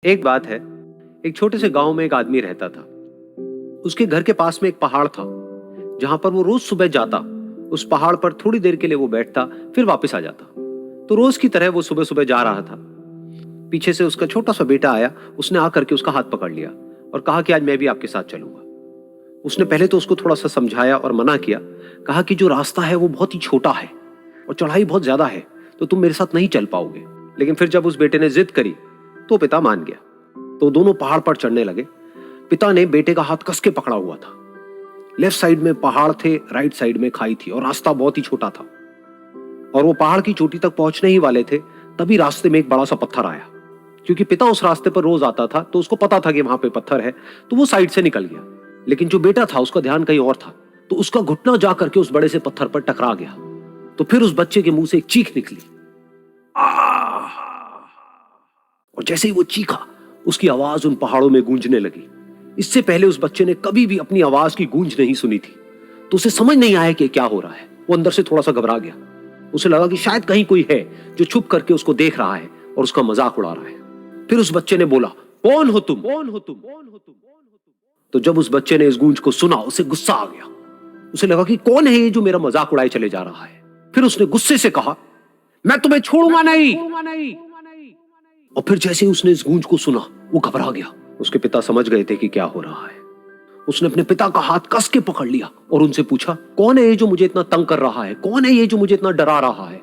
एक बात है, एक छोटे से गांव में एक आदमी रहता था। उसके घर के पास में एक पहाड़ था, जहां पर वो रोज सुबह जाता। उस पहाड़ पर थोड़ी देर के लिए वो बैठता, फिर वापस आ जाता। तो रोज की तरह वो सुबह सुबह जा रहा था। पीछे से उसका छोटा सा बेटा आया। उसने आकर के उसका हाथ पकड़ लिया और कहा कि आज मैं भी आपके साथ चलूंगा। उसने पहले तो उसको थोड़ा सा समझाया और मना किया। कहा कि जो रास्ता है वो बहुत ही छोटा है और चढ़ाई बहुत ज्यादा है, तो तुम मेरे साथ नहीं चल पाओगे। लेकिन फिर जब उस बेटे ने जिद करी तो पिता मान गया। तो दोनों पहाड़ पर चढ़ने लगे। पिता ने बेटे का हाथ कस के पकड़ा हुआ था। लेफ्ट साइड में पहाड़ थे, राइट साइड में खाई थी और रास्ता बहुत ही छोटा था। और वो पहाड़ की चोटी तक पहुंचने ही वाले थे, तभी रास्ते में एक बड़ा सा पत्थर आया। क्योंकि पिता उस रास्ते पर रोज आता था, तो उसको पता था कि वहां पे पत्थर है, तो वो साइड से निकल गया। लेकिन जो बेटा था उसका ध्यान कहीं और था, तो उसका घुटना जा करके उस बड़े से पत्थर पर टकरा गया। तो फिर उस बच्चे के मुंह से एक चीख निकली। और जैसे ही वो चीखा, उसकी आवाज उन पहाड़ों में गूंजने लगी। इससे पहले उस बच्चे ने कभी भी अपनी आवाज की गूंज नहीं सुनी थी, तो उसे समझ नहीं आया कि क्या हो रहा है। वो अंदर से थोड़ा सा घबरा गया। उसे लगा कि शायद कहीं कोई है जो छुप करके उसको देख रहा है और उसका मजाक उड़ा रहा है। फिर उस बच्चे ने बोला, कौन हो तुम? कौन हो तुम? कौन हो तुम? तो जब उस बच्चे ने इस गूंज को सुना, उसे गुस्सा आ गया। उसे लगा कि कौन है ये जो मेरा मजाक उड़ाए चले जा रहा है। फिर उसने गुस्से से कहा, मैं तुम्हें छोड़ूंगा नहीं। और फिर जैसे ही उसने इस गूंज को सुना, वो घबरा गया। उसके पिता समझ गए थे कि क्या हो रहा है। उसने अपने पिता का हाथ कस के पकड़ लिया और उनसे पूछा, कौन है ये जो मुझे इतना तंग कर रहा है? कौन है ये जो मुझे इतना डरा रहा है?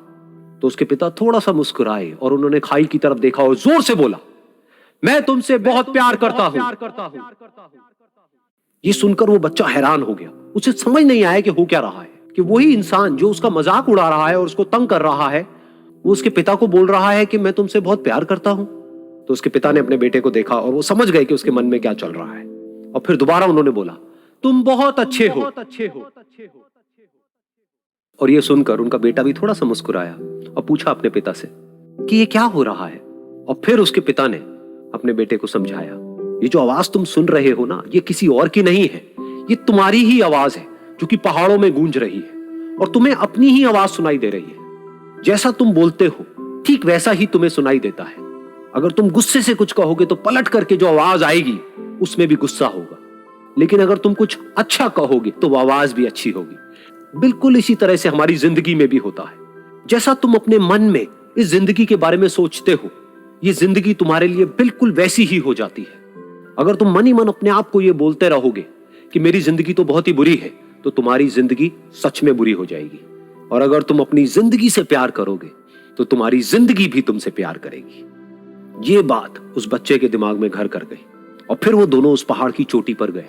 तो उसके पिता थोड़ा सा मुस्कुराए और उन्होंने खाई की तरफ देखा और जोर से बोला, मैं तुमसे बहुत प्यार करता हूं। ये सुनकर वो बच्चा हैरान हो गया। उसे समझ नहीं आया कि हो क्या रहा है, कि वही इंसान जो उसका मजाक उड़ा रहा है और उसको तंग कर रहा है, वो उसके पिता को बोल रहा है कि मैं तुमसे बहुत प्यार करता हूं। तो उसके पिता ने अपने बेटे को देखा और वो समझ गए कि उसके मन में क्या चल रहा है। और फिर दोबारा उन्होंने बोला, तुम बहुत अच्छे हो। और ये सुनकर उनका बेटा भी थोड़ा सा मुस्कुराया और पूछा अपने पिता से कि ये क्या हो रहा है। और फिर उसके पिता ने अपने बेटे को समझाया, ये जो आवाज तुम सुन रहे हो ना, ये किसी और की नहीं है, ये तुम्हारी ही आवाज है जो कि पहाड़ों में गूंज रही है। और तुम्हें अपनी ही आवाज सुनाई दे रही है। जैसा तुम बोलते हो ठीक वैसा ही तुम्हें सुनाई देता है। अगर तुम गुस्से से कुछ कहोगे तो पलट करके जो आवाज आएगी उसमें भी गुस्सा होगा। लेकिन अगर तुम कुछ अच्छा कहोगे तो वो आवाज भी अच्छी होगी। बिल्कुल इसी तरह से हमारी जिंदगी में भी होता है। जैसा तुम अपने मन में इस जिंदगी के बारे में सोचते हो, ये जिंदगी तुम्हारे लिए बिल्कुल वैसी ही हो जाती है। अगर तुम मन ही मन अपने आप को ये बोलते रहोगे कि मेरी जिंदगी तो बहुत ही बुरी है, तो तुम्हारी जिंदगी सच में बुरी हो जाएगी। और अगर तुम अपनी जिंदगी से प्यार करोगे तो तुम्हारी जिंदगी भी तुमसे प्यार करेगी। ये बात उस बच्चे के दिमाग में घर कर गई और फिर वो दोनों उस पहाड़ की चोटी पर गए।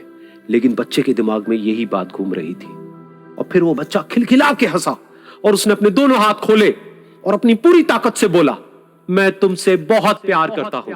लेकिन बच्चे के दिमाग में यही बात घूम रही थी। और फिर वो बच्चा खिलखिला के हंसा और उसने अपने दोनों हाथ खोले और अपनी पूरी ताकत से बोला, मैं तुमसे बहुत प्यार करता हूं।